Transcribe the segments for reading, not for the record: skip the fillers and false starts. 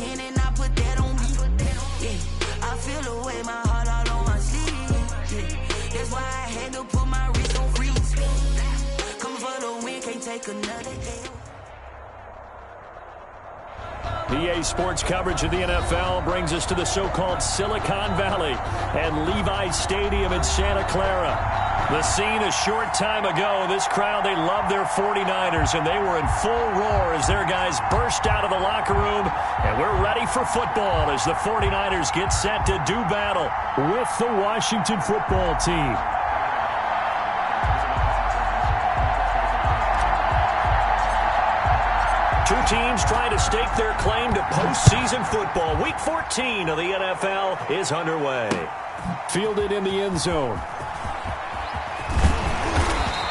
hand and I put that on me. Yeah, I feel the way, my heart all on my sleeve. Yeah, that's why I had to put my wrist on freeze. Come for the win, can't take another day. PA Sports coverage of the NFL brings us to the so-called Silicon Valley and Levi's Stadium in Santa Clara. The scene a short time ago. This crowd, they love their 49ers, and they were in full roar as their guys burst out of the locker room. And we're ready for football as the 49ers get set to do battle with the Washington football team. Two teams trying to stake their claim to postseason football. Week 14 of the NFL is underway. Fielded in the end zone.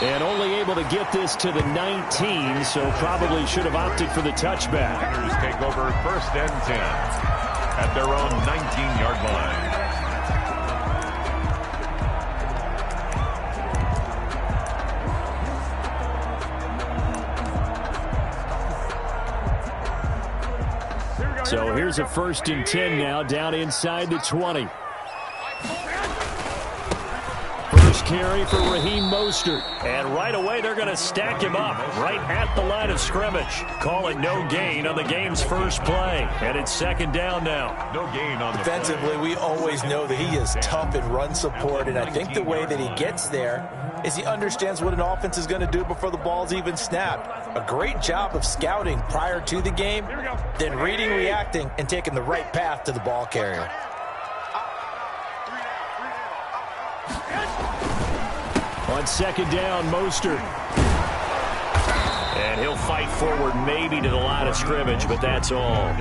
And only able to get this to the 19, so probably should have opted for the touchback. Niners take over 1st and 10 at their own 19-yard line. So here's a 1st and 10 now, down inside the 20. First carry for Raheem Mostert. And right away, they're going to stack him up right at the line of scrimmage. Call it no gain on the game's first play. And it's 2nd down now. No gain on the defensively, we always know that he is tough in run support. And I think the way that he gets there is he understands what an offense is going to do before the ball's even snapped. A great job of scouting prior to the game, then reading, reacting, and taking the right path to the ball carrier. On 2nd down, Mostert. And he'll fight forward maybe to the line of scrimmage, but that's all.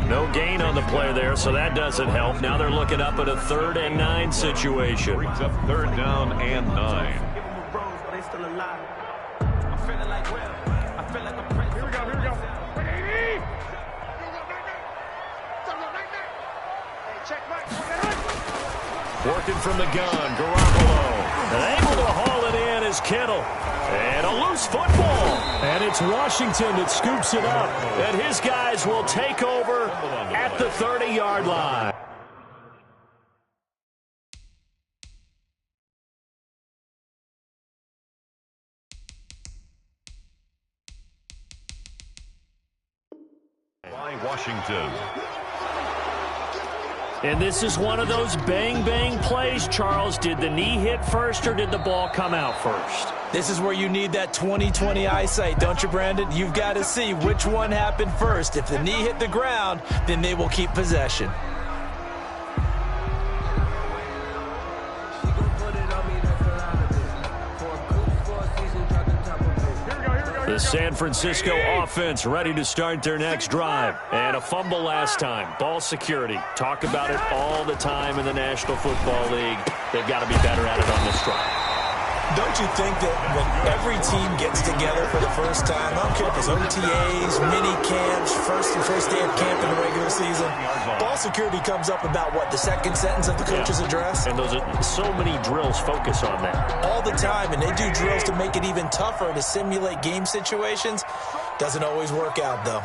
No gain on the play there, so that doesn't help. Now they're looking up at a 3rd and 9 situation. Brings up 3rd down and 9. Working from the gun, Garoppolo. And able to haul it in is Kittle. And a loose football. And it's Washington that scoops it up. And his guys will take over at the 30-yard line. By Washington. And this is one of those bang-bang plays, Charles. Did the knee hit first or did the ball come out first? This is where you need that 20/20 eyesight, don't you, Brandon? You've got to see which one happened first. If the knee hit the ground, then they will keep possession. The San Francisco offense ready to start their next drive. And a fumble last time. Ball security. Talk about it all the time in the National Football League. They've got to be better at it on this drive. Don't you think that when every team gets together for the first time, I don't care if it's OTAs, mini camps, first day of camp in the regular season, ball security comes up about what, the second sentence of the coach's address? And those are so many drills focus on that. All the time, and they do drills to make it even tougher to simulate game situations. Doesn't always work out, though.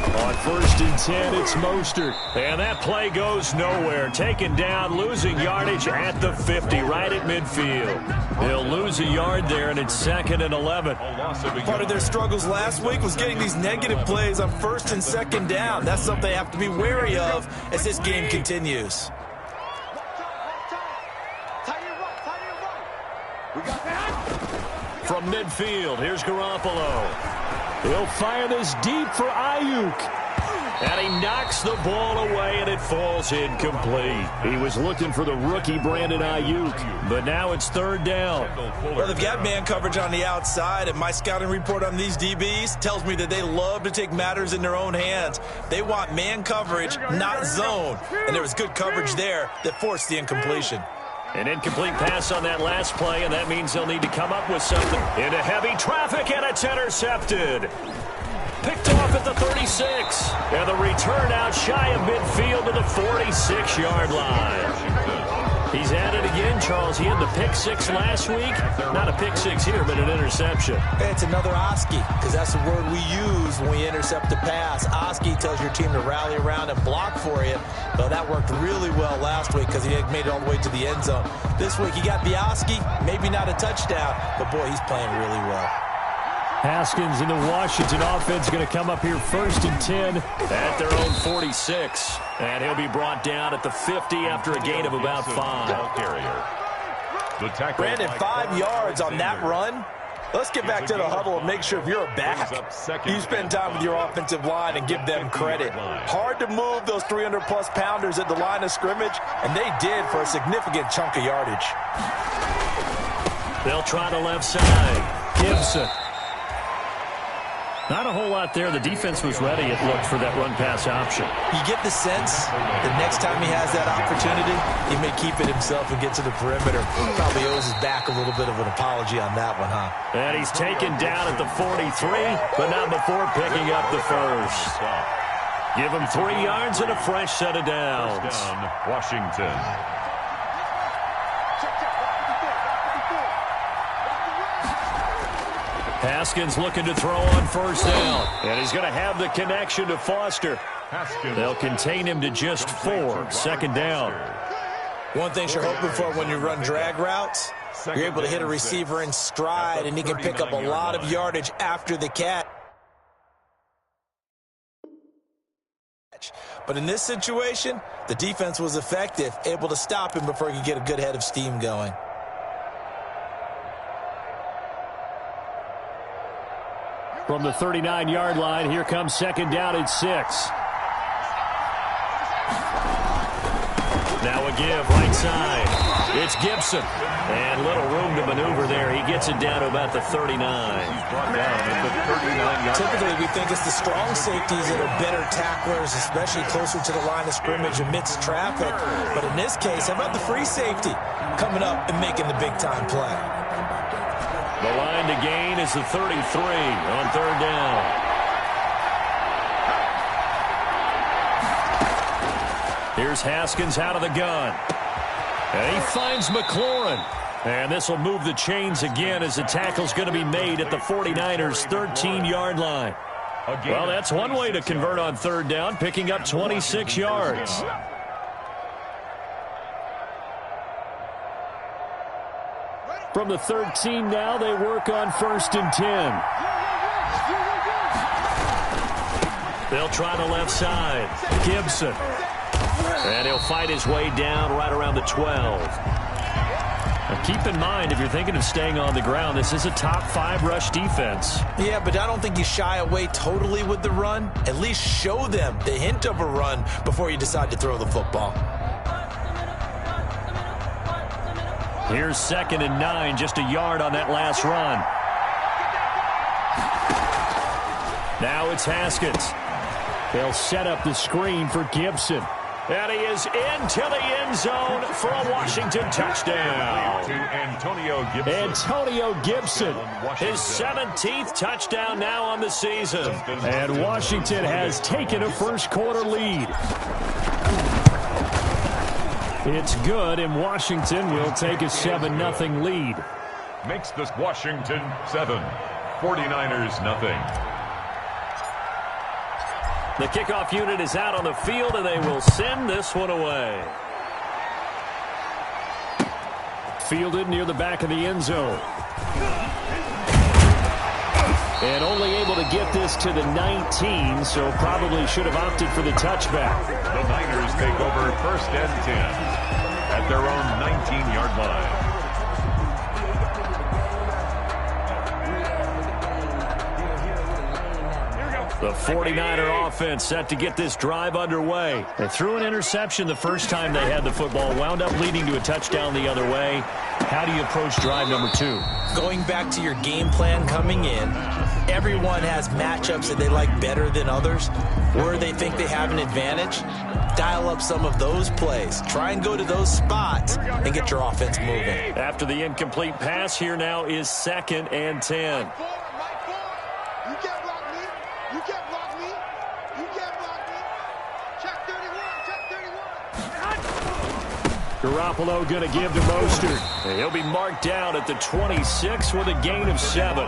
On 1st and 10, it's Mostert. And that play goes nowhere. Taken down, losing yardage at the 50, right at midfield. They'll lose a yard there, and it's 2nd and 11. Part of their struggles last week was getting these negative plays on 1st and 2nd down. That's something they have to be wary of as this game continues. From midfield, here's Garoppolo. He'll fire this deep for Ayuk. And he knocks the ball away, and it falls incomplete. He was looking for the rookie Brandon Ayuk, but now it's 3rd down. Well, they've got man coverage on the outside, and my scouting report on these DBs tells me that they love to take matters in their own hands. They want man coverage, not zone. And there was good coverage there that forced the incompletion. An incomplete pass on that last play, and that means they'll need to come up with something. Into heavy traffic, and it's intercepted. Picked off at the 36. And the return out shy of midfield to the 46-yard line. He's at it again, Charles. He had the pick six last week. Not a pick six here, but an interception. It's another Oski, because that's the word we use when we intercept a pass. Oski tells your team to rally around and block for you. Well, that worked really well last week because he made it all the way to the end zone. This week he got the Oski, maybe not a touchdown, but boy, he's playing really well. Haskins and the Washington offense going to come up here 1st and 10 at their own 46. And he'll be brought down at the 50 after a gain of about 5. Brandon, 5 yards on that run. Let's get back to the huddle and make sure if you're a back, you spend time with your offensive line and give them credit. Hard to move those 300-plus pounders at the line of scrimmage, and they did for a significant chunk of yardage. They'll try the left side. Gibson. Not a whole lot there. The defense was ready, it looked, for that run-pass option. You get the sense the next time he has that opportunity, he may keep it himself and get to the perimeter. Probably owes his back a little bit of an apology on that one, huh? And he's taken down at the 43, but not before picking up the first. Give him 3 yards and a fresh set of downs. Washington. Haskins looking to throw on 1st down. And he's going to have the connection to Foster. They'll contain him to just 4. 2nd down. One thing you're hoping for when you run drag routes, you're able to hit a receiver in stride, and he can pick up a lot of yardage after the catch. But in this situation, the defense was effective, able to stop him before he could get a good head of steam going. From the 39-yard line, here comes 2nd down and 6. Now a give, right side. It's Gibson. And little room to maneuver there. He gets it down to about the 39. He's brought down at the 39-yard. Typically, we think it's the strong safeties that are better tacklers, especially closer to the line of scrimmage amidst traffic. But in this case, how about the free safety coming up and making the big-time play? The line to gain is the 33 on 3rd down. Here's Haskins out of the gun. And he finds McLaurin. And this will move the chains again as the tackle's going to be made at the 49ers' 13-yard line. Well, that's one way to convert on 3rd down, picking up 26 yards. From the 13 now, they work on 1st and 10. They'll try the left side. Gibson. And he'll fight his way down right around the 12. Now keep in mind, if you're thinking of staying on the ground, this is a top 5 rush defense. Yeah, but I don't think you shy away totally with the run. At least show them the hint of a run before you decide to throw the football. Here's 2nd and 9, just a yard on that last run. Now it's Haskins. They'll set up the screen for Gibson. And he is into the end zone for a Washington touchdown. To Antonio Gibson. Antonio Gibson, his 17th touchdown now on the season. And Washington has taken a first-quarter lead. It's good, and Washington will take a 7-0 lead. Makes this Washington 7, 49ers nothing. The kickoff unit is out on the field, and they will send this one away. Fielded near the back of the end zone. And only able to get this to the 19, so probably should have opted for the touchback. The Niners take over 1st and 10 at their own 19-yard line. The 49er offense set to get this drive underway. They threw an interception the first time they had the football, wound up leading to a touchdown the other way. How do you approach drive number 2? Going back to your game plan coming in, everyone has matchups that they like better than others, where they think they have an advantage. Dial up some of those plays. Try and go to those spots and get your offense moving. After the incomplete pass, here now is 2nd and 10. Garoppolo going to give to Mostert. And he'll be marked down at the 26 with a gain of 7.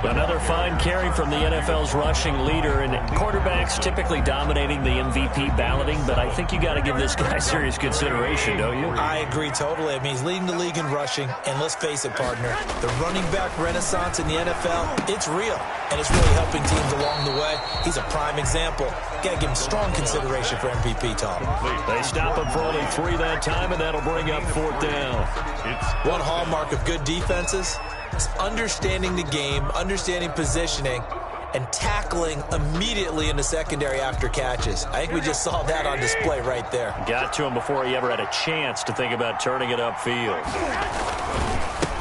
Another fine carry from the NFL's rushing leader, and quarterbacks typically dominating the MVP balloting, but I think you got to give this guy serious consideration, don't you? I agree totally. I mean, he's leading the league in rushing, and let's face it, partner, the running back renaissance in the NFL, it's real, and it's really helping teams along the way. He's a prime example. Got to give him strong consideration for MVP talk. They stop him for only 3 that time, and that'll bring up 4th down. One hallmark of good defenses is understanding the game, understanding positioning, and tackling immediately in the secondary after catches. I think we just saw that on display right there. Got to him before he ever had a chance to think about turning it upfield.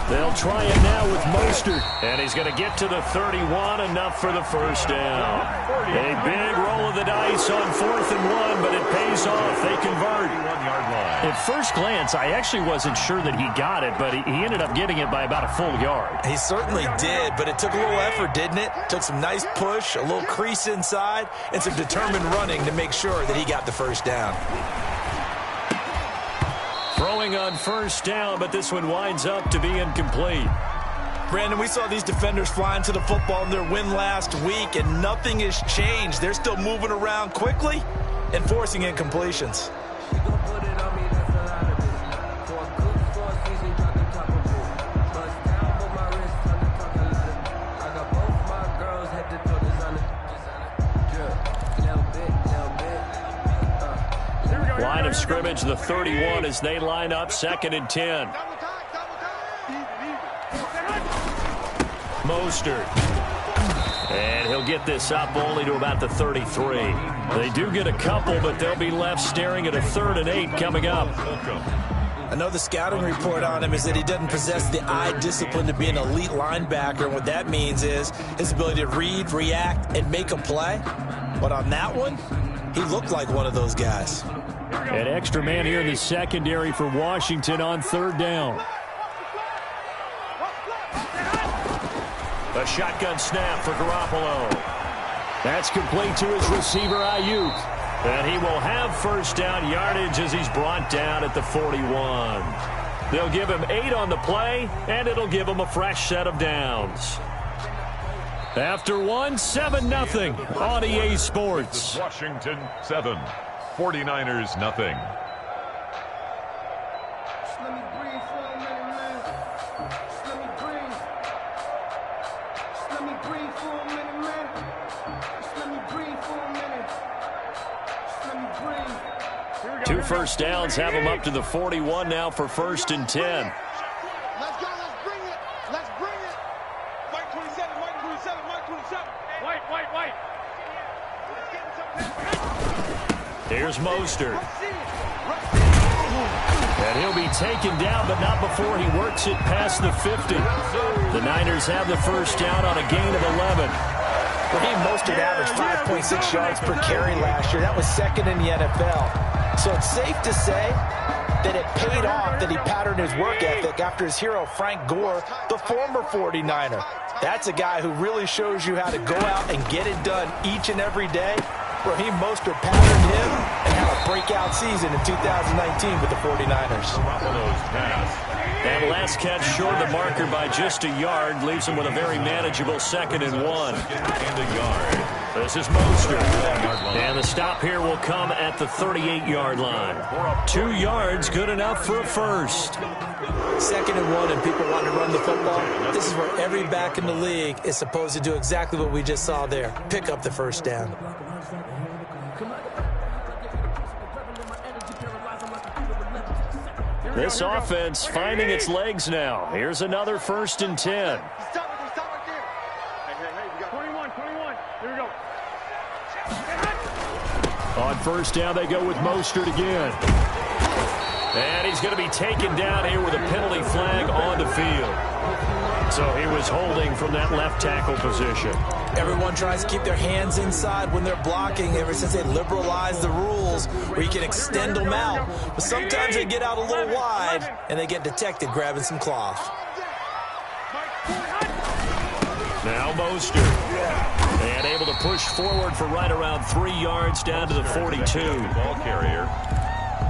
They'll try it now with Mostert, and he's going to get to the 31, enough for the first down. A big roll of the dice on 4th and 1, but it pays off. They convert. At first glance, I actually wasn't sure that he got it, but he ended up getting it by about a full yard. He certainly did, but it took a little effort, didn't it? Took some nice push, a little crease inside, and some determined running to make sure that he got the first down. Throwing on 1st down, but this one winds up to be incomplete. Brandon, we saw these defenders flying to the football in their win last week, and nothing has changed. They're still moving around quickly and forcing incompletions. Line of scrimmage, the 31, as they line up 2nd and 10. Mostert. And he'll get this up only to about the 33. They do get a couple, but they'll be left staring at a 3rd and 8 coming up. I know the scouting report on him is that he doesn't possess the eye discipline to be an elite linebacker. And what that means is his ability to read, react, and make a play. But on that one, he looked like one of those guys. An extra man here in the secondary for Washington on 3rd down. A shotgun snap for Garoppolo. That's complete to his receiver, Ayuk. And he will have 1st down yardage as he's brought down at the 41. They'll give him 8 on the play, and it'll give him a fresh set of downs. After 1, 7-0 on EA Sports. Washington 7, 49ers nothing. Two 1st downs have him up to the 41 now for 1st and 10. Let's go. Let's bring it. Let's bring it. Mike 27, Mike 27, Mike 27. White. Here's Mostert. And he'll be taken down, but not before he works it past the 50. The Niners have the 1st down on a gain of 11. Raheem Mostert averaged 5.6 yards per carry last year. That was 2nd in the NFL. So it's safe to say that it paid off that he patterned his work ethic after his hero Frank Gore, the former 49er. That's a guy who really shows you how to go out and get it done each and every day. Raheem Mostert patterned him and had a breakout season in 2019 with the 49ers. That last catch short of the marker by just a yard leaves him with a very manageable 2nd and 1. And a yard. This is Mostert. And the stop here will come at the 38-yard line. 2 yards, good enough for a first. 2nd and 1 and people want to run the football. This is where every back in the league is supposed to do exactly what we just saw there. Pick up the 1st down. This offense finding its legs now. Here's another 1st and 10. Stop right there. Hey, we got 21. Here we go. On 1st down, they go with Mostert again. And he's going to be taken down here with a penalty flag on the field. So he was holding from that left tackle position. Everyone tries to keep their hands inside when they're blocking ever since they liberalized the rules where you can extend them out. But sometimes they get out a little wide and they get detected grabbing some cloth. Now Mostert. And able to push forward for right around 3 yards down to the 42. Ball carrier.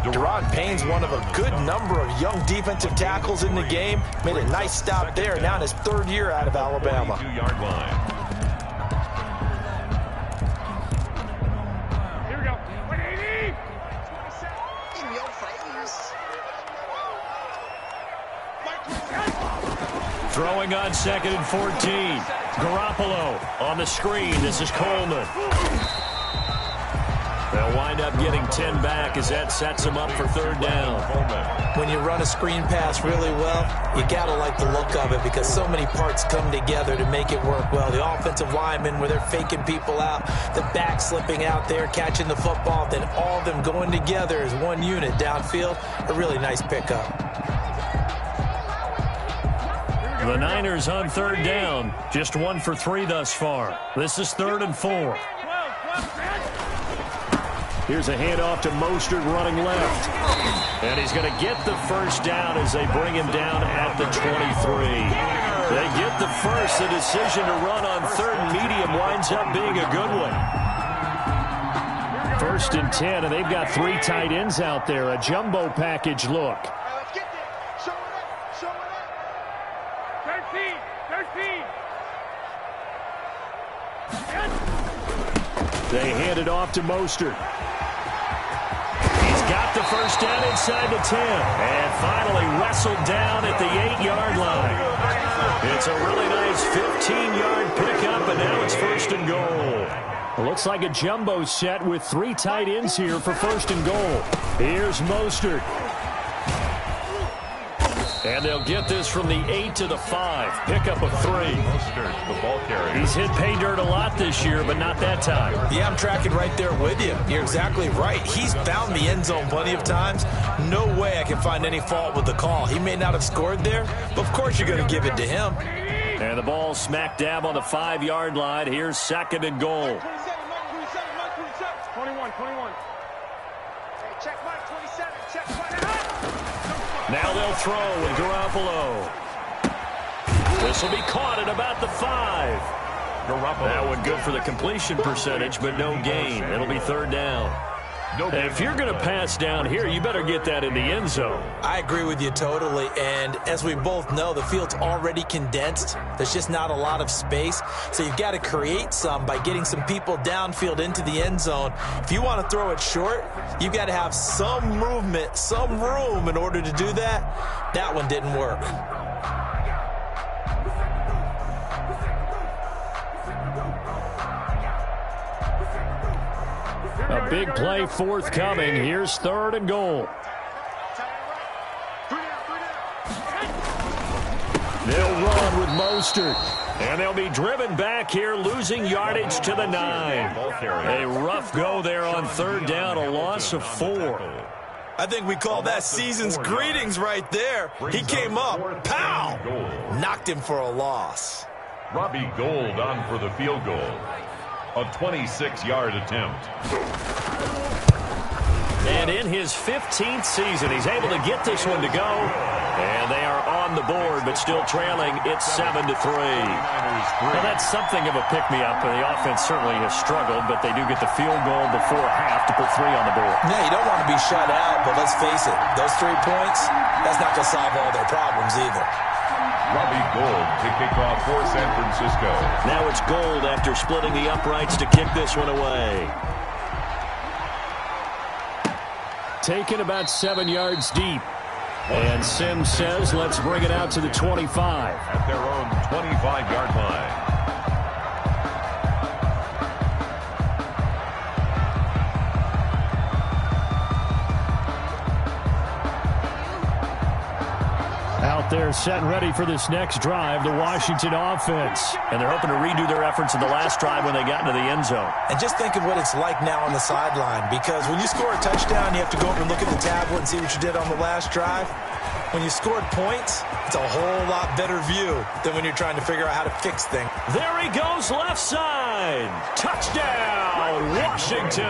Deron Payne's one of a good number of young defensive tackles in the game. Made a nice stop there, now in his 3rd year out of Alabama. 42-yard line. Here we go. 180. In your face. Throwing on 2nd and 14. Garoppolo on the screen. This is Coleman. They'll wind up getting 10 back as that sets them up for 3rd down. When you run a screen pass really well, you got to like the look of it because so many parts come together to make it work well. The offensive linemen, where they're faking people out, the back slipping out there, catching the football, then all of them going together as one unit downfield. A really nice pickup. The Niners on 3rd down. Just 1 for 3 thus far. This is 3rd and 4. Here's a handoff to Mostert running left. And he's going to get the 1st down as they bring him down at the 23. They get the 1st. The decision to run on 3rd and medium winds up being a good one. 1st and 10, and they've got 3 tight ends out there. A jumbo package look. Let's get there. Show it up. Show it up. 13. They hand it off to Mostert. He's got the 1st down inside the 10. And finally wrestled down at the 8-yard line. It's a really nice 15-yard pickup, and now it's 1st and goal. It looks like a jumbo set with 3 tight ends here for 1st and goal. Here's Mostert. And they'll get this from the 8 to the 5. Pickup of 3. Mostert, the ball carrier. He's hit pay dirt a lot this year, but not that time. Yeah, I'm tracking right there with you. You're exactly right. He's found the end zone plenty of times. No way I can find any fault with the call. He may not have scored there, but of course you're going to give it to him. And the ball smack dab on the 5-yard line. Here's 2nd and goal. 21. Hey, check Mike 27. Check Mike. Now they'll throw with Garoppolo. This will be caught at about the 5. Garoppolo. That one good for the completion percentage, but no gain. It'll be 3rd down. And if you're going to pass down here, you better get that in the end zone. I agree with you totally, and as we both know, the field's already condensed. There's just not a lot of space, so you've got to create some by getting some people downfield into the end zone. If you want to throw it short, you've got to have some movement, some room in order to do that. That one didn't work. A big play forthcoming. Here's 3rd and goal. They'll run with Mostert. And they'll be driven back here, losing yardage to the 9. A rough go there on 3rd down, a loss of 4. I think we call that season's greetings right there. He came up, pow! Knocked him for a loss. Robbie Gould on for the field goal. A 26-yard attempt. And in his 15th season, he's able to get this one to go. And they are on the board, but still trailing. It's 7-3. Well, that's something of a pick-me-up. The offense certainly has struggled, but they do get the field goal before half to put 3 on the board. Yeah, you don't want to be shut out, but let's face it, those 3 points, that's not going to solve all their problems either. Robbie Gould to kick off for San Francisco. Now it's Gould after splitting the uprights to kick this one away. Taken about 7 yards deep. And Sims says, let's bring it out to the 25. At their own 25-yard line. Out there set and ready for this next drive, the Washington offense. And they're hoping to redo their efforts in the last drive when they got into the end zone. And just think of what it's like now on the sideline, because when you score a touchdown, you have to go over and look at the tablet and see what you did on the last drive. When you scored points, it's a whole lot better view than when you're trying to figure out how to fix things. There he goes, left side. Touchdown, Washington.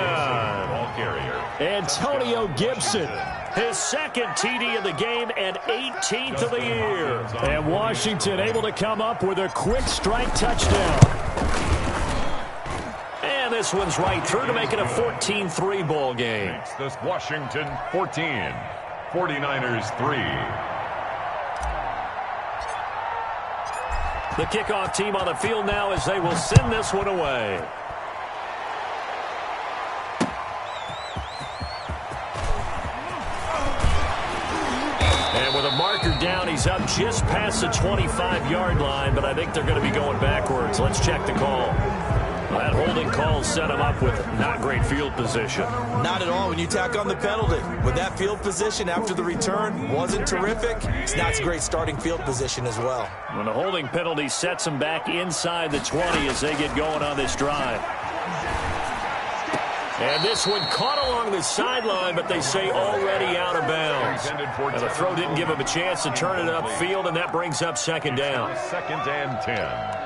Ball carrier. Antonio Gibson. His 2nd TD of the game and 18th of the year. And Washington able to come up with a quick strike touchdown. And this this one's right through to make it a 14-3 ball game. This Washington 14, 49ers 3. The kickoff team on the field now as they will send this one away. And with a marker down, he's up just past the 25-yard line, but I think they're going to be going backwards. Let's check the call. That holding call set him up with not great field position. Not at all when you tack on the penalty. With that field position after the return wasn't terrific, it's not a great starting field position as well. When a holding penalty sets them back inside the 20 as they get going on this drive. And this one caught along the sideline, but they say already out of bounds. And the throw didn't give him a chance to turn it upfield, and that brings up second down. Second and 10.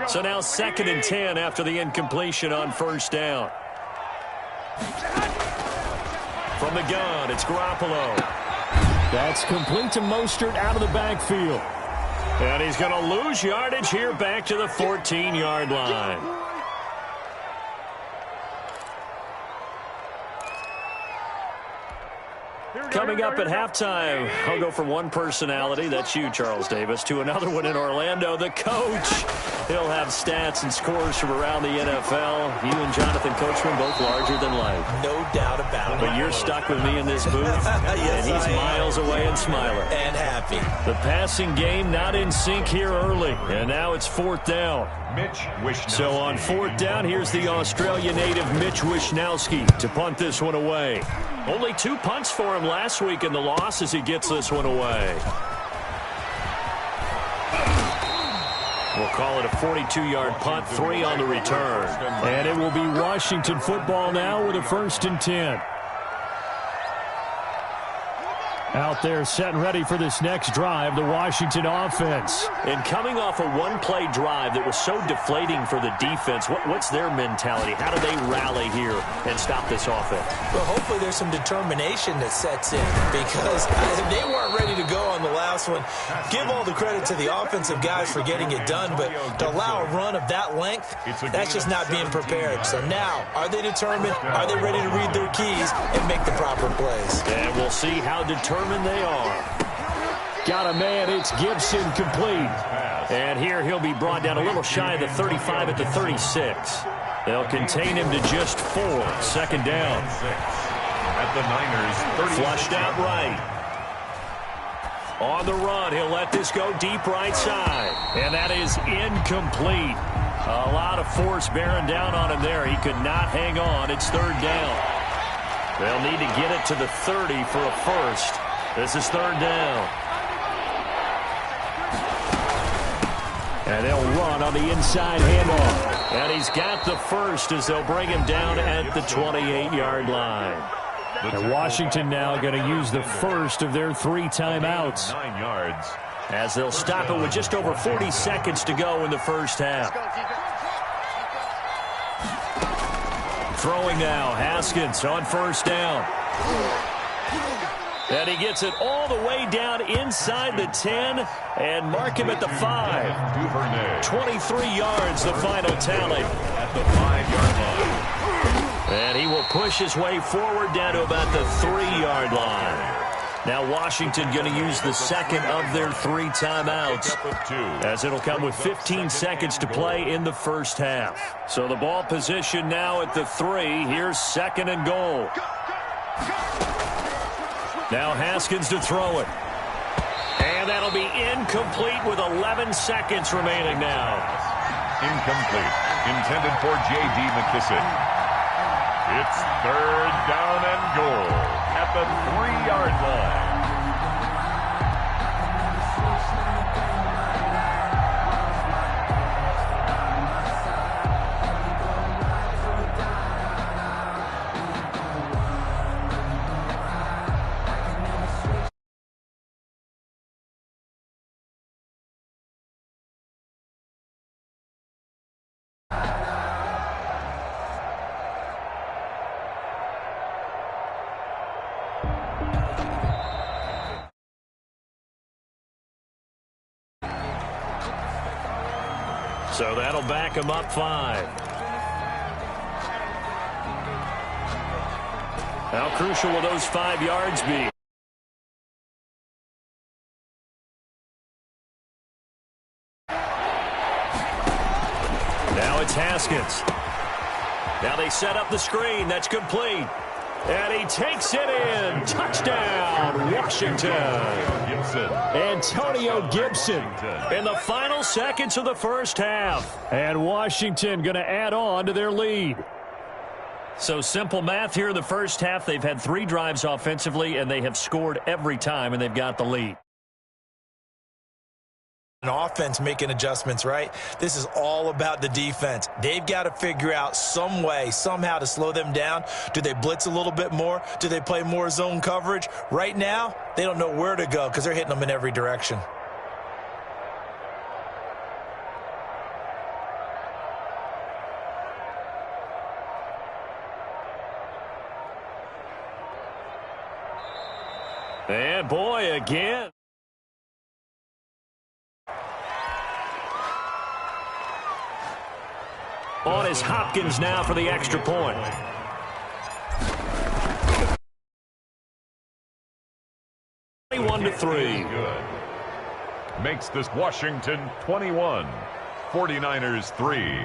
So now 2nd and 10 after the incompletion on first down. From the gun, it's Garoppolo. That's complete to Mostert out of the backfield. And he's going to lose yardage here back to the 14-yard line. Coming up at halftime, I'll go from one personality, that's you, Charles Davis, to another one in Orlando, the coach. He'll have stats and scores from around the NFL. You and Jonathan Coachman both larger than life. No doubt about it. But you're stuck with me in this booth, yes, and he's miles away and smiling. And happy. The passing game not in sync here early, and now it's 4th down. So on 4th down, here's the Australia native Mitch Wishnowsky to punt this one away. Only 2 punts for him last week in the loss as he gets this one away. We'll call it a 42-yard punt, 3 on the return. And it will be Washington football now with a 1st and 10. Out there set and ready for this next drive, the Washington offense. And coming off a one-play drive that was so deflating for the defense, what's their mentality? How do they rally here and stop this offense? Well, hopefully there's some determination that sets in because they weren't ready to go on the last one. Give all the credit to the offensive guys for getting it done, but to allow a run of that length, that's just not being prepared. So now, are they determined? Are they ready to read their keys and make the proper plays? And we'll see how determined they are. Got a man, it's Gibson, complete. And here he'll be brought down a little shy of the 35 at the 36. They'll contain him to just 4. 2nd down. At the Niners, 30. Flushed out right. On the run, he'll let this go deep right side. And that is incomplete. A lot of force bearing down on him there. He could not hang on. It's 3rd down. They'll need to get it to the 30 for a first. This is 3rd down. And they'll run on the inside handoff. And he's got the first as they'll bring him down at the 28-yard line. And Washington now going to use the first of their 3 timeouts. 9 yards. As they'll stop it with just over 40 seconds to go in the first half. Throwing now, Haskins on 1st down. And he gets it all the way down inside the 10 and mark him at the 5. 23 yards, the final tally. At the 5-yard line. And he will push his way forward down to about the 3-yard line. Now Washington going to use the second of their 3 timeouts as it'll come with 15 seconds to play in the first half. So the ball position now at the 3. Here's 2nd and goal. Now Haskins to throw it. And that'll be incomplete with 11 seconds remaining now. Incomplete. Intended for J.D. McKissick. It's 3rd down and goal at the 3-yard line. So that'll back him up 5. How crucial will those 5 yards be? Now it's Haskins. Now they set up the screen. That's complete. And he takes it in. Touchdown, Washington. Antonio Gibson in the final seconds of the first half. And Washington going to add on to their lead. So simple math here in the first half. They've had 3 drives offensively, and they have scored every time, and they've got the lead. An offense making adjustments, right? This is all about the defense. They've got to figure out some way, somehow to slow them down. Do they blitz a little bit more? Do they play more zone coverage? Right now, they don't know where to go because they're hitting them in every direction. And boy, again. On is Hopkins now for the extra point. Good. 21-3. Makes this Washington 21. 49ers 3.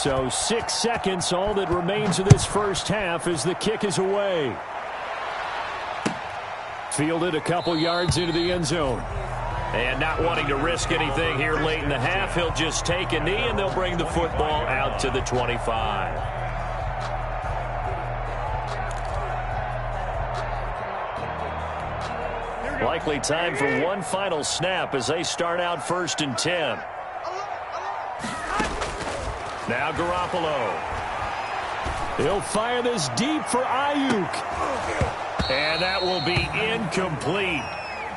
So 6 seconds, all that remains of this first half as the kick is away. Fielded a couple yards into the end zone. And not wanting to risk anything here late in the half, he'll just take a knee and they'll bring the football out to the 25. Likely time for one final snap as they start out 1st and 10. Now Garoppolo. He'll fire this deep for Ayuk. And that will be incomplete.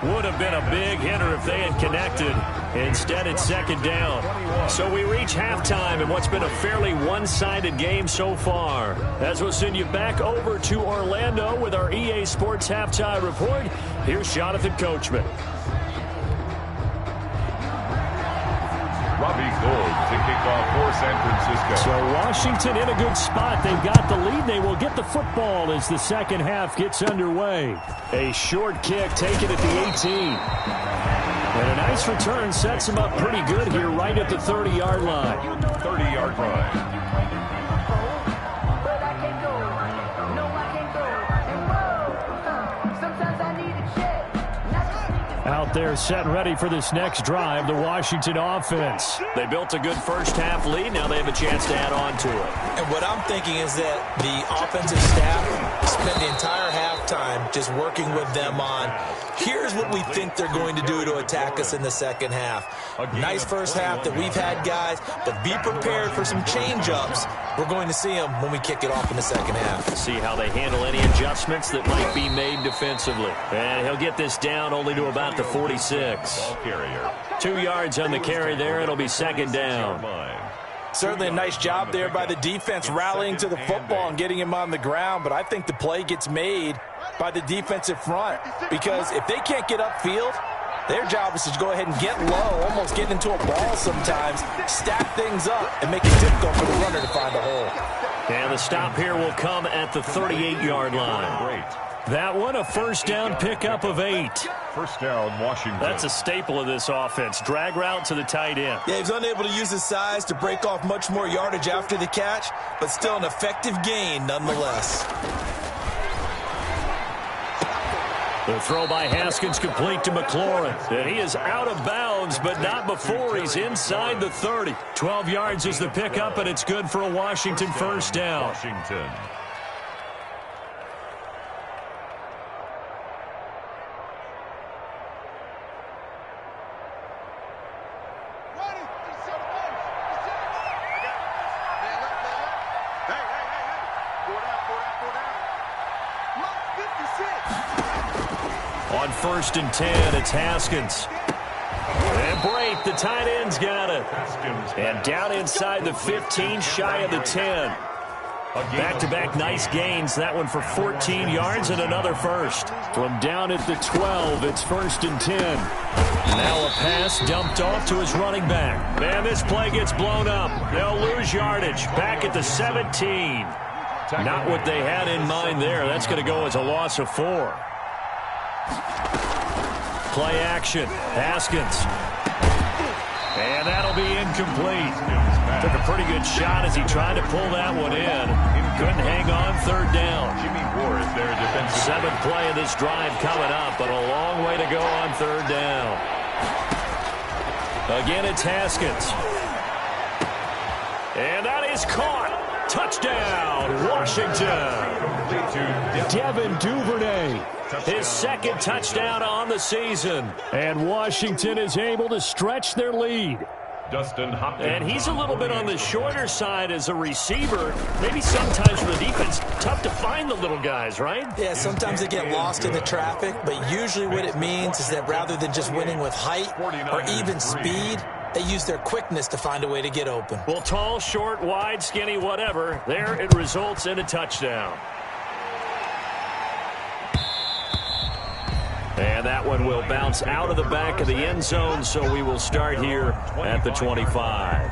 Would have been a big hitter if they had connected. Instead, it's 2nd down. So we reach halftime in what's been a fairly one-sided game so far. As we'll send you back over to Orlando with our EA Sports Halftime Report, here's Jonathan Coachman. Robbie Gould to kick off for San Francisco. So Washington in a good spot. They've got the lead. They will get the football as the second half gets underway. A short kick taken at the 18. And a nice return sets them up pretty good here right at the 30-yard line. 30-yard line. Out there set and ready for this next drive, the Washington offense. They built a good first half lead. Now they have a chance to add on to it. And what I'm thinking is that the offensive staff spent the entire halftime just working with them on, here's what we think they're going to do to attack us in the second half. Nice first half that we've had, guys, but be prepared for some change-ups. We're going to see them when we kick it off in the second half. See how they handle any adjustments that might be made defensively. And he'll get this down only to about the 46. 2 yards on the carry there. It'll be 2nd down. Certainly a nice job there by the defense rallying to the football and getting him on the ground, but I think the play gets made by the defensive front because if they can't get upfield, their job is to go ahead and get low, almost get into a ball sometimes, stack things up, and make it difficult for the runner to find a hole. And the stop here will come at the 38-yard line. Great. That one, a first down pickup of 8. First down, Washington. That's a staple of this offense. Drag route to the tight end. Yeah, he's unable to use his size to break off much more yardage after the catch, but still an effective gain nonetheless. The throw by Haskins complete to McLaurin. And he is out of bounds, but not before he's inside the 30. 12 yards is the pickup, and it's good for a Washington first down. Washington. On 1st and 10, it's Haskins. And Brate, the tight end's got it. And down inside the 15, shy of the 10. Back-to-back nice gains. That one for 14 yards and another first. From down at the 12, it's 1st and 10. Now a pass dumped off to his running back. And this play gets blown up. They'll lose yardage. Back at the 17. Not what they had in mind there. That's going to go as a loss of 4. Play action. Haskins. And that'll be incomplete. Took a pretty good shot as he tried to pull that one in. Couldn't hang on 3rd down. 7th play of this drive coming up, but a long way to go on 3rd down. Again, it's Haskins. And that is caught. Touchdown, Washington. Devin Duvernay. His 2nd touchdown on the season. And Washington is able to stretch their lead. And he's a little bit on the shorter side as a receiver. Maybe sometimes for the defense, tough to find the little guys, right? Yeah, sometimes they get lost in the traffic, but usually what it means is that rather than just winning with height or even speed, they use their quickness to find a way to get open. Well, tall, short, wide, skinny, whatever, there it results in a touchdown. And that one will bounce out of the back of the end zone, so we will start here at the 25.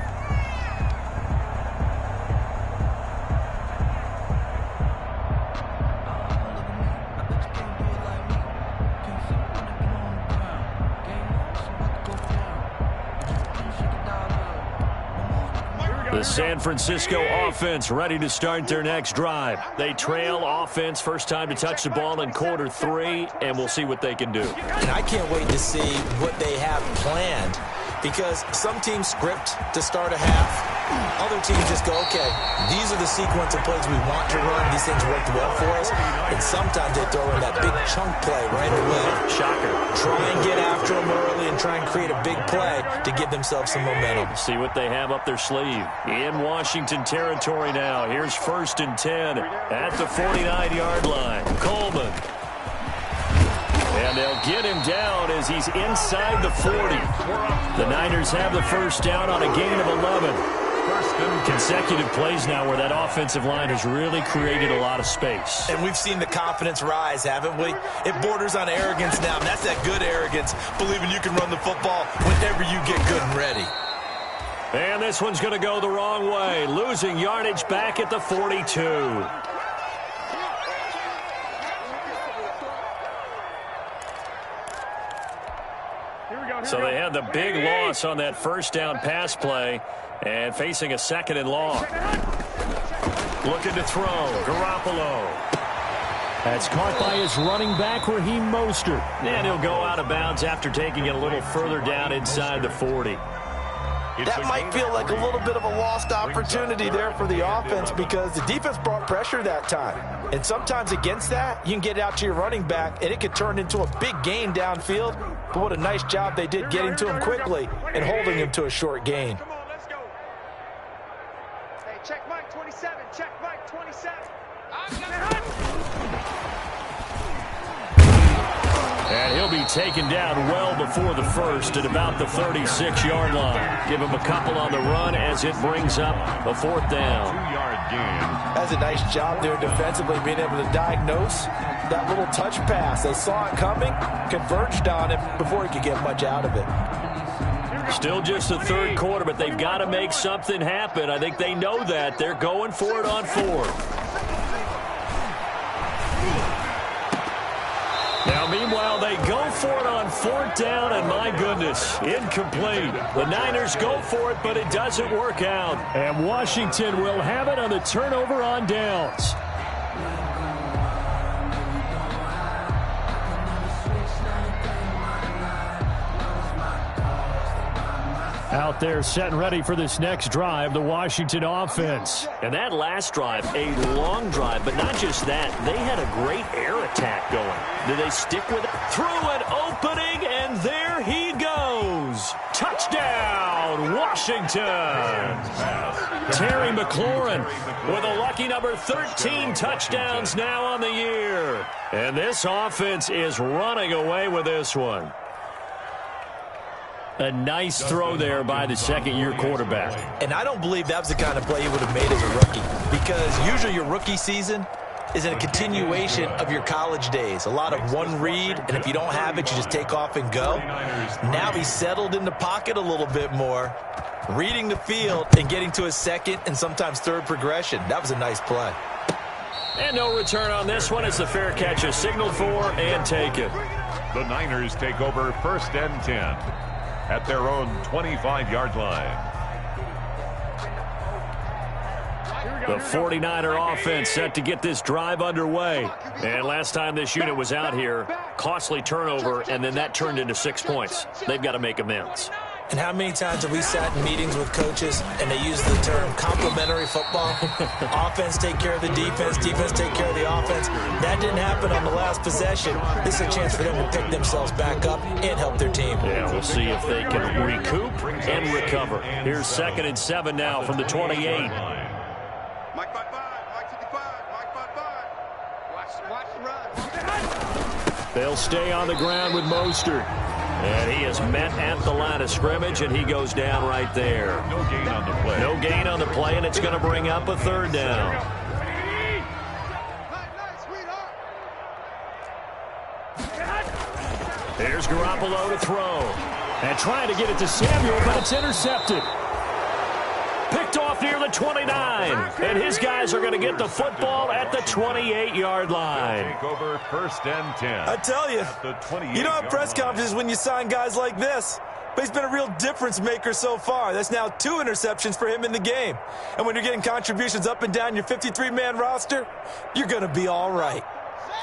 The San Francisco offense ready to start their next drive. They trail offense, first time to touch the ball in quarter 3, and we'll see what they can do. And I can't wait to see what they have planned, because some teams script to start a half. Other teams just go, okay, these are the sequence of plays we want to run. These things worked well for us. And sometimes they throw in that big chunk play right away. Shocker. Try and get after them early and try and create a big play to give themselves some momentum. See what they have up their sleeve. In Washington territory now. Here's 1st and 10 at the 49-yard line. Coleman. And they'll get him down as he's inside the 40. The Niners have the first down on a gain of 11. Consecutive plays now where that offensive line has really created a lot of space. And we've seen the confidence rise, haven't we? It borders on arrogance now, and that's that good arrogance, believing you can run the football whenever you get good and ready. And this one's going to go the wrong way, losing yardage back at the 42. So they had the big loss on that first down pass play and facing a 2nd and long. Looking to throw. Garoppolo. That's caught by his running back, Raheem Mostert. And he'll go out of bounds after taking it a little further down inside the 40. That might feel like a little bit of a lost opportunity there for the offense because the defense brought pressure that time. And sometimes against that, you can get out to your running back, and it could turn into a big gain downfield. But what a nice job they did getting to him quickly and holding him to a short gain. Come on, let's go. Hey, check Mike 27. Check Mike 27. And he'll be taken down well before the first at about the 36-yard line. Give him a couple on the run as it brings up a 4th down. 2-yard gain. That's a nice job there defensively, being able to diagnose that little touch pass. They saw it coming, converged on him before he could get much out of it. Still just the 3rd quarter, but they've got to make something happen. I think they know that. They're going for it on 4th. Now, meanwhile, they go for it on 4th down, and my goodness, incomplete. The Niners go for it, but it doesn't work out. And Washington will have it on the turnover on downs. Out there set and ready for this next drive, the Washington offense. And that last drive, a long drive, but not just that. They had a great air attack going. Did they stick with it? Through an opening, and there he goes. Touchdown, Washington. Terry McLaurin with a lucky number 13 touchdowns now on the year. And this offense is running away with this one. A nice throw there by the second-year quarterback. And I don't believe that was the kind of play he would have made as a rookie, because usually your rookie season is in a continuation of your college days. A lot of one read, and if you don't have it, you just take off and go. Now he's settled in the pocket a little bit more, reading the field and getting to his second and sometimes third progression. That was a nice play. And no return on this one as the fair catch is signaled for and taken. The Niners take over 1st and 10 at their own 25-yard line. The 49er offense set to get this drive underway. And last time this unit was out here, costly turnover, and then that turned into 6 points. They've got to make amends. And how many times have we sat in meetings with coaches and they use the term complementary football? Offense take care of the defense, defense take care of the offense. That didn't happen on the last possession. This is a chance for them to pick themselves back up and help their team. Yeah, we'll see if they can recoup and recover. Here's 2nd and 7 now from the 28. Mike 5-5, Mike 55, Mike 5-5. Watch the run. They'll stay on the ground with Mostert. And he is met at the line of scrimmage, and he goes down right there. No gain on the play. No gain on the play, and it's going to bring up a 3rd down. Here's Garoppolo to throw. And trying to get it to Samuel, but it's intercepted. Picked off near the 29. And his guys are going to get the football at the 28-yard line. Take over 1st and 10. I tell you, you don't have press conferences when you sign guys like this. But he's been a real difference maker so far. That's now 2 interceptions for him in the game. And when you're getting contributions up and down your 53-man roster, you're going to be all right.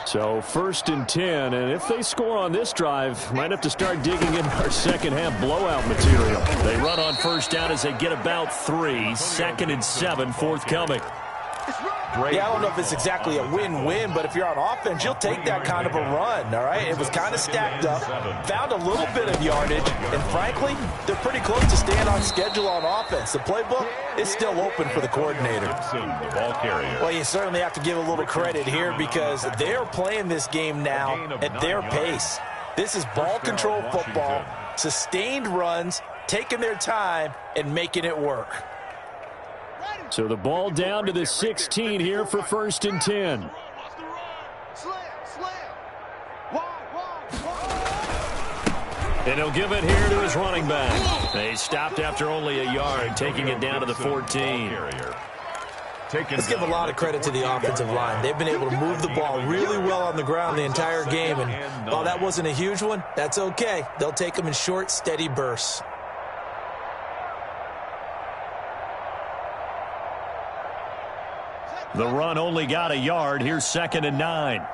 So 1st and 10, and if they score on this drive, might have to start digging in our second-half blowout material. They run on 1st down as they get about 3. 2nd and 7 forthcoming. Yeah, I don't know if it's exactly a win-win, but if you're on offense, you'll take that kind of a run, all right? It was kind of stacked up, found a little bit of yardage, and frankly, they're pretty close to staying on schedule on offense. The playbook is still open for the coordinator. The ball carrier. Well, you certainly have to give a little credit here because they're playing this game now at their pace. This is ball control football, sustained runs, taking their time, and making it work. So the ball down to the 16 here for 1st and 10. And he'll give it here to his running back. They stopped after only a yard, taking it down to the 14. Let's give a lot of credit to the offensive line. They've been able to move the ball really well on the ground the entire game. And while that wasn't a huge one, that's okay. They'll take them in short, steady bursts. The run only got a yard. Here's 2nd and 9.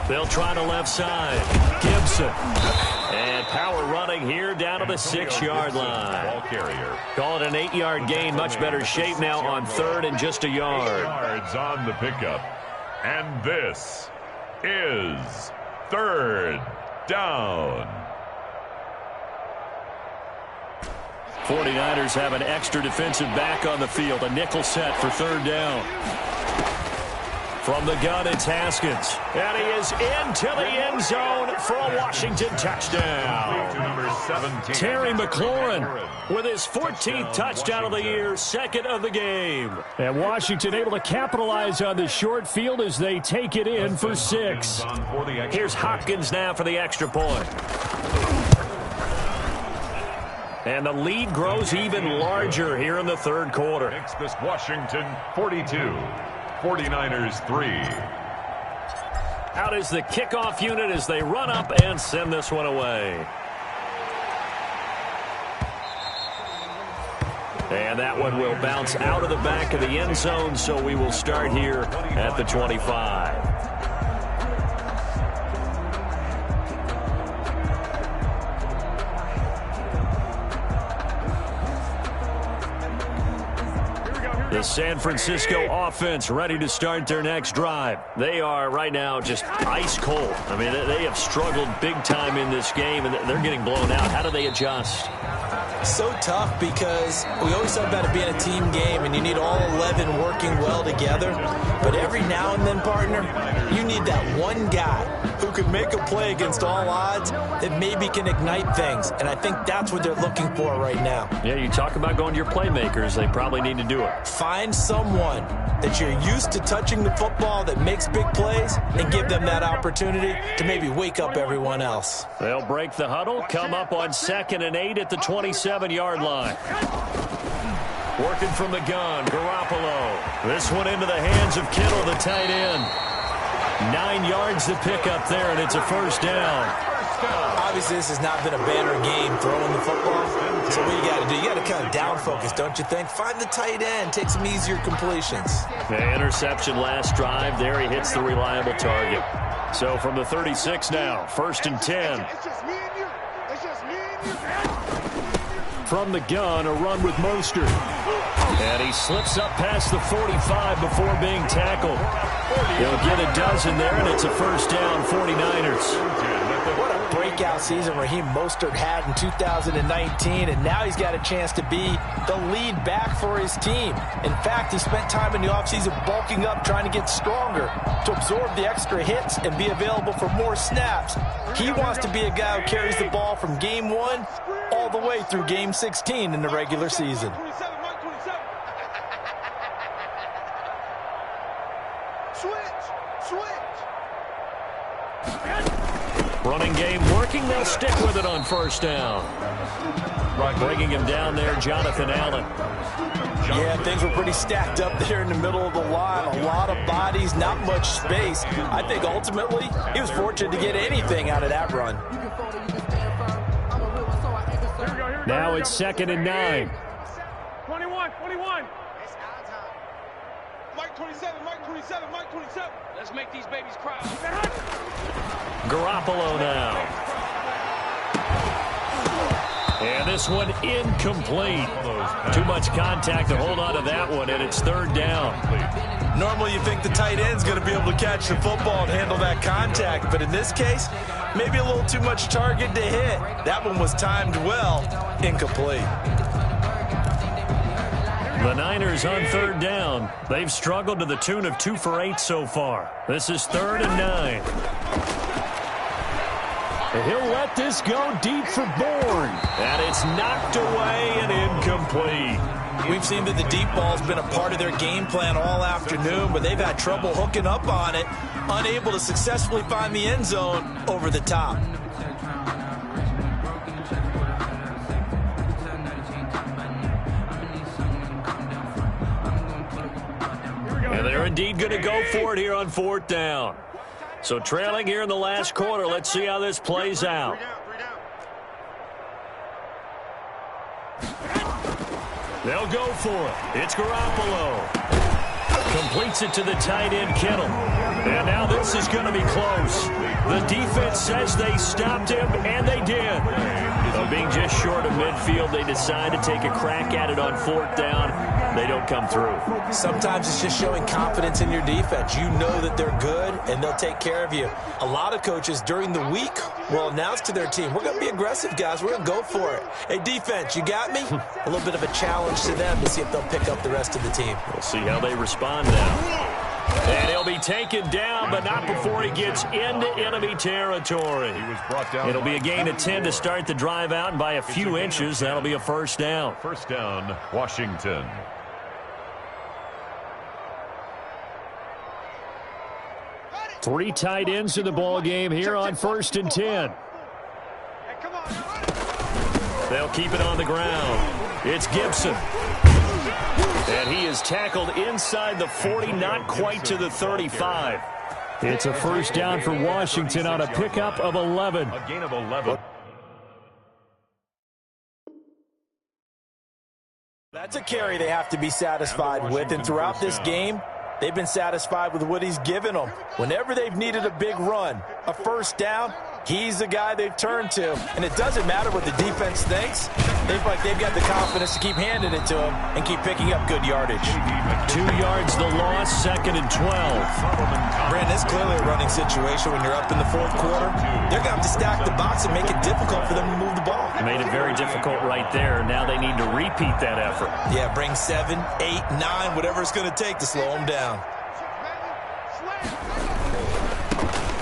They'll try the left side. Gibson. And power running here down to the 6-yard line. Call it an 8-yard gain. Much better shape now on 3rd and just a yard. Yards on the pickup. And this is 3rd down. 49ers have an extra defensive back on the field. A nickel set for 3rd down. From the gun, it's Haskins. And he is into the end zone for a Washington touchdown. Terry McLaurin with his 14th touchdown of the year, 2nd of the game. And Washington able to capitalize on the short field as they take it in for 6. Here's Hopkins now for the extra point. And the lead grows even larger here in the 3rd quarter. Makes this Washington 42, 49ers 3. Out is the kickoff unit as they run up and send this one away. And that one will bounce out of the back of the end zone, so we will start here at the 25. The San Francisco offense ready to start their next drive. They are right now just ice cold. I mean, they have struggled big time in this game, and they're getting blown out. How do they adjust? So tough because we always talk about it being a team game and you need all 11 working well together. But every now and then, partner, you need that one guy who can make a play against all odds that maybe can ignite things. And I think that's what they're looking for right now. Yeah, you talk about going to your playmakers. They probably need to do it. Find someone that you're used to touching the football that makes big plays and give them that opportunity to maybe wake up everyone else. They'll break the huddle, come up on 2nd and 8 at the 27-yard line. Working from the gun, Garoppolo. This one into the hands of Kittle, the tight end. 9 yards to pick up there, and it's a first down. Obviously, this has not been a banner game throwing the football. So what you got to do, you got to kind of down focus, don't you think? Find the tight end, take some easier completions. The interception last drive. There he hits the reliable target. So from the 36 now, 1st and 10. It's just me and you. It's just me and you. From the gun, a run with Mostert. And he slips up past the 45 before being tackled. He'll get a dozen there, and it's a first down, 49ers. What a breakout season Raheem Mostert had in 2019, and now he's got a chance to be the lead back for his team. In fact, he spent time in the offseason bulking up, trying to get stronger to absorb the extra hits and be available for more snaps. He wants to be a guy who carries the ball from game 1 all the way through game 16 in the regular season. Running game working. They'll stick with it on first down. Bringing him down there, Jonathan Allen. Yeah, things were pretty stacked up there in the middle of the line. A lot of bodies, not much space. I think ultimately he was fortunate to get anything out of that run. Now it's 2nd and 9. 21. Mike 27, Mike 27, Mike 27. Let's make these babies cry. Garoppolo now. And this one incomplete. Too much contact to hold on to that one, and it's 3rd down. Normally you think the tight end's going to be able to catch the football and handle that contact, but in this case, maybe a little too much target to hit. That one was timed well, incomplete. The Niners on 3rd down. They've struggled to the tune of 2 for 8 so far. This is 3rd and 9. He'll let this go deep for Bourne. And it's knocked away and incomplete. We've seen that the deep ball's been a part of their game plan all afternoon, but they've had trouble hooking up on it, unable to successfully find the end zone over the top. And they're indeed going to go for it here on 4th down. So trailing here in the last quarter. Let's see how this plays out. They'll go for it. It's Garoppolo. Completes it to the tight end, Kittle. And now this is going to be close. The defense says they stopped him, and they did. Though being just short of midfield, they decide to take a crack at it on 4th down. They don't come through. Sometimes it's just showing confidence in your defense. You know that they're good, and they'll take care of you. A lot of coaches during the week will announce to their team, we're going to be aggressive, guys. We're going to go for it. Hey, defense, you got me? A little bit of a challenge to them to see if they'll pick up the rest of the team. We'll see how they respond now. And he'll be taken down, but not before he gets into enemy territory. He was brought down. It'll be a gain of 10 to start the drive out, and by a few inches, that'll be a first down. First down, Washington. Three tight ends in the ball game here on 1st and 10. They'll keep it on the ground. It's Gibson. And he is tackled inside the 40, not quite to the 35. It's a first down for Washington on a pickup of 11. A gain of 11. That's a carry they have to be satisfied with, and throughout this game, they've been satisfied with what he's given them. Whenever they've needed a big run, a first down, he's the guy they've turned to. And it doesn't matter what the defense thinks. They feel like they've got the confidence to keep handing it to them and keep picking up good yardage. 2 yards the loss, 2nd and 12. Brandon, it's clearly a running situation when you're up in the fourth quarter. They're going to have to stack the box and make it difficult for them to move the ball. Made it very difficult right there. Now they need to repeat that effort. Yeah, bring 7, 8, 9, whatever it's going to take to slow them down.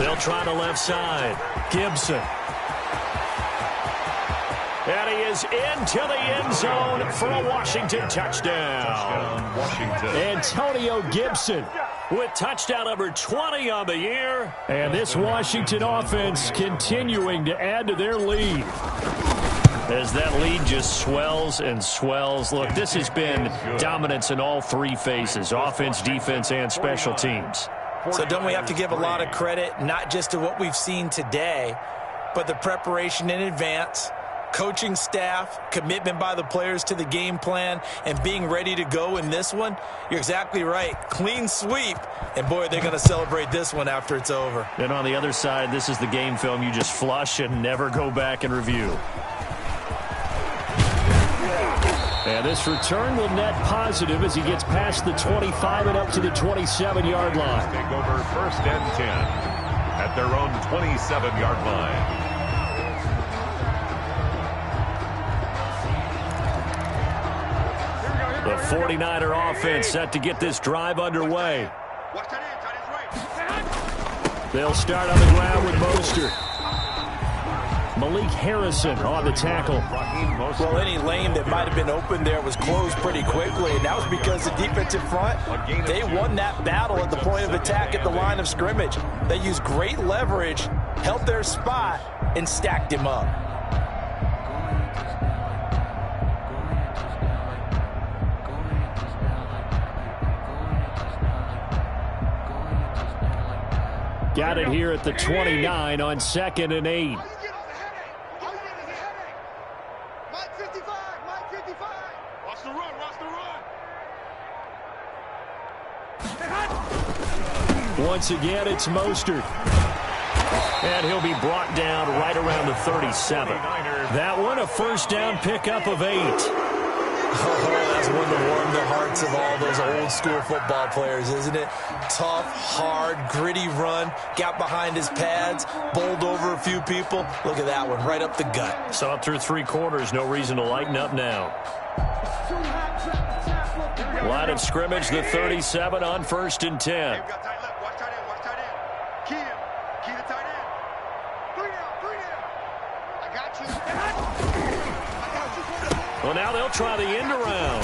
They'll try the left side. Gibson. And he is into the end zone for a Washington touchdown. Washington. Antonio Gibson with touchdown number 20 on the year. And this Washington offense continuing to add to their lead. As that lead just swells and swells. Look, this has been dominance in all three phases, offense, defense, and special teams. So don't we have to give a lot of credit, not just to what we've seen today, but the preparation in advance, coaching staff, commitment by the players to the game plan, and being ready to go in this one? You're exactly right. Clean sweep, and boy, they're going to celebrate this one after it's over. And on the other side, this is the game film you just flush and never go back and review. And this return will net positive as he gets past the 25 and up to the 27-yard line. Take over 1st and 10 at their own 27-yard line. The 49er offense set to get this drive underway. They'll start on the ground with Mostert. Malik Harrison on the tackle. Well, any lane that might have been open there was closed pretty quickly, and that was because the defensive front, they won that battle at the point of attack at the line of scrimmage. They used great leverage, held their spot, and stacked him up. Got it here at the 29 on 2nd and 8. Once again, it's Mostert. And he'll be brought down right around the 37. That one, a first down pickup of 8. Oh, that's one to warm the hearts of all those old school football players, isn't it? Tough, hard, gritty run, got behind his pads, bowled over a few people. Look at that one, right up the gut. Saw it through 3 quarters, no reason to lighten up now. Line of scrimmage, the 37 on 1st and 10. Well, now they'll try the end around.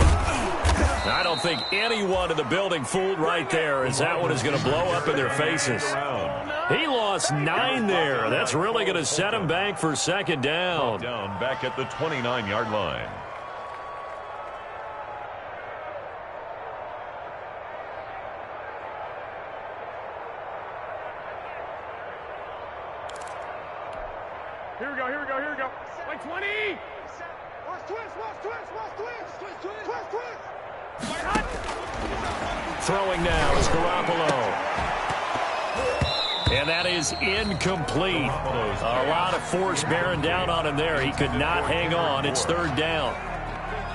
I don't think anyone in the building fooled right there, as that one is going to blow up in their faces. He lost 9 there. That's really going to set him back for 2nd down. Down back at the 29-yard line. Here we go. Like 20. Twist. Throwing now is Garoppolo. And that is incomplete. A lot of force bearing down on him there. He could not hang on. It's 3rd down.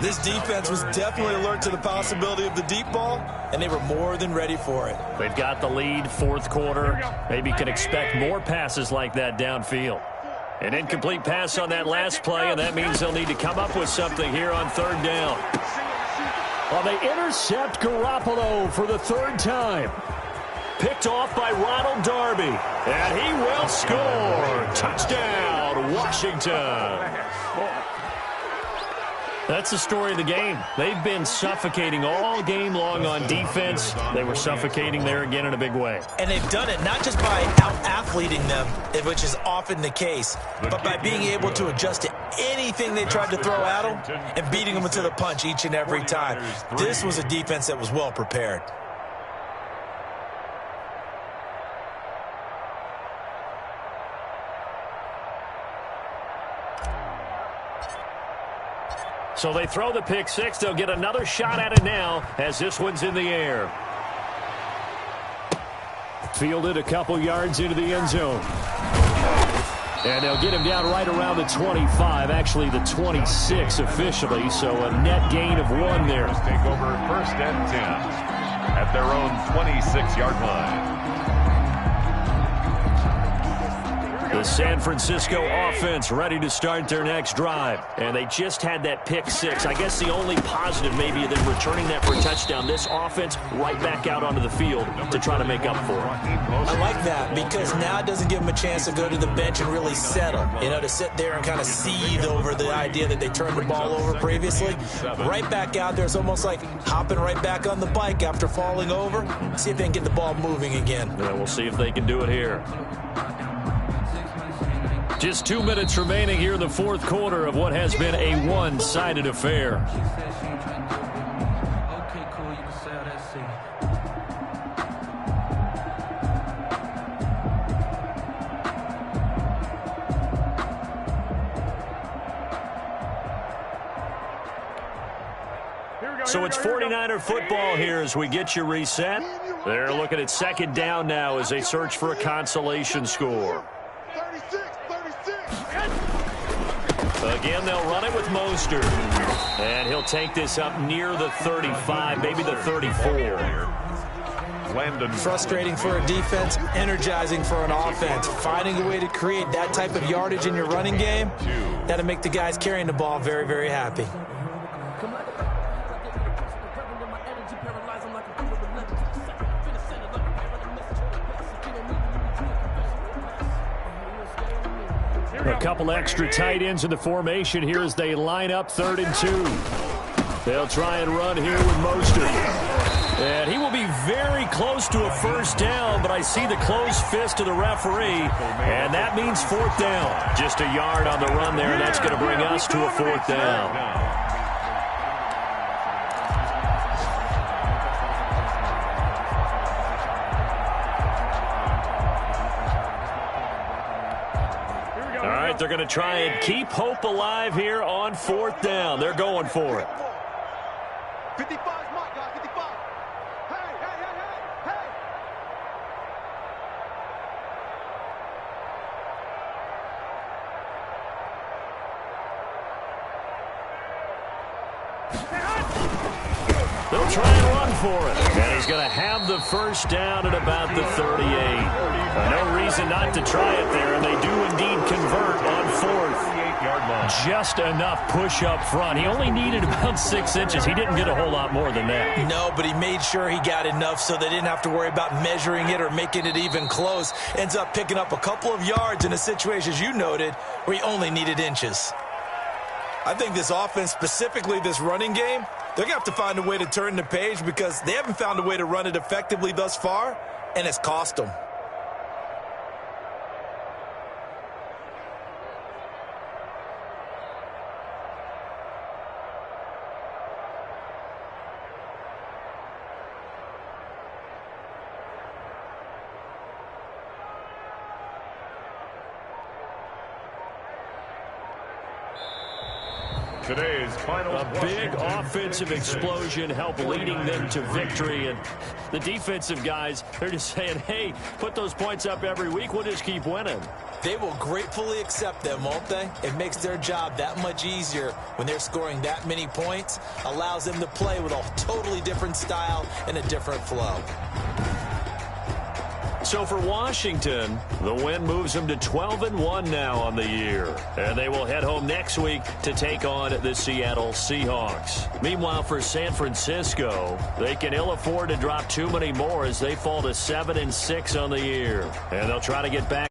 This defense was definitely alert to the possibility of the deep ball, and they were more than ready for it. They've got the lead, 4th quarter. Maybe can expect more passes like that downfield. An incomplete pass on that last play, and that means they'll need to come up with something here on 3rd down. Well, they intercept Garoppolo for the 3rd time. Picked off by Ronald Darby, and he will score. Touchdown, Washington. That's the story of the game. They've been suffocating all game long on defense. They were suffocating there again in a big way. And they've done it not just by out-athleting them, which is often the case, but by being able to adjust to anything they tried to throw at them and beating them to the punch each and every time. This was a defense that was well prepared. So they throw the pick 6. They'll get another shot at it now as this one's in the air. Fielded a couple yards into the end zone. And they'll get him down right around the 25, actually the 26 officially, so a net gain of 1 there. Take over 1st and 10 at their own 26-yard line. The San Francisco offense ready to start their next drive. And they just had that pick 6. I guess the only positive maybe of them returning that for a touchdown. This offense right back out onto the field to try to make up for it. I like that because now it doesn't give them a chance to go to the bench and really settle. You know, to sit there and kind of seethe over the idea that they turned the ball over previously. Right back out there. It's almost like hopping right back on the bike after falling over. See if they can get the ball moving again. Yeah, we'll see if they can do it here. Just 2 minutes remaining here in the 4th quarter of what has been a one-sided affair. Okay, cool. You can sell that seat. So it's 49er football here as we get you reset. They're looking at 2nd down now as they search for a consolation score. 36. Again, they'll run it with Mostert. And he'll take this up near the 35, maybe the 34. Frustrating for a defense, energizing for an offense. Finding a way to create that type of yardage in your running game, that'll make the guys carrying the ball very, very happy. A couple extra tight ends in the formation here as they line up 3rd and 2. They'll try and run here with Mostert. And he will be very close to a 1st down, but I see the closed fist of the referee, and that means 4th down. Just a yard on the run there, and that's going to bring us to a 4th down. They're going to try and keep hope alive here on 4th down. They're going for it. 55 is my guy, 55. Hey. They'll try and run for it. And he's going to have the 1st down at about the 38. No reason not to try it there, and they do indeed convert on 4th. Just enough push up front. He only needed about 6 inches. He didn't get a whole lot more than that. No, but he made sure he got enough so they didn't have to worry about measuring it or making it even close. Ends up picking up a couple of yards in a situation, as you noted, where he only needed inches. I think this offense, specifically this running game, they're going to have to find a way to turn the page because they haven't found a way to run it effectively thus far, and it's cost them. Today's final. A big offensive explosion helped leading them to victory. And the defensive guys, they're just saying, hey, put those points up every week. We'll just keep winning. They will gratefully accept them, won't they? It makes their job that much easier when they're scoring that many points. Allows them to play with a totally different style and a different flow. So for Washington, the win moves them to 12-1 now on the year. And they will head home next week to take on the Seattle Seahawks. Meanwhile, for San Francisco, they can ill afford to drop too many more as they fall to 7-6 on the year. And they'll try to get back.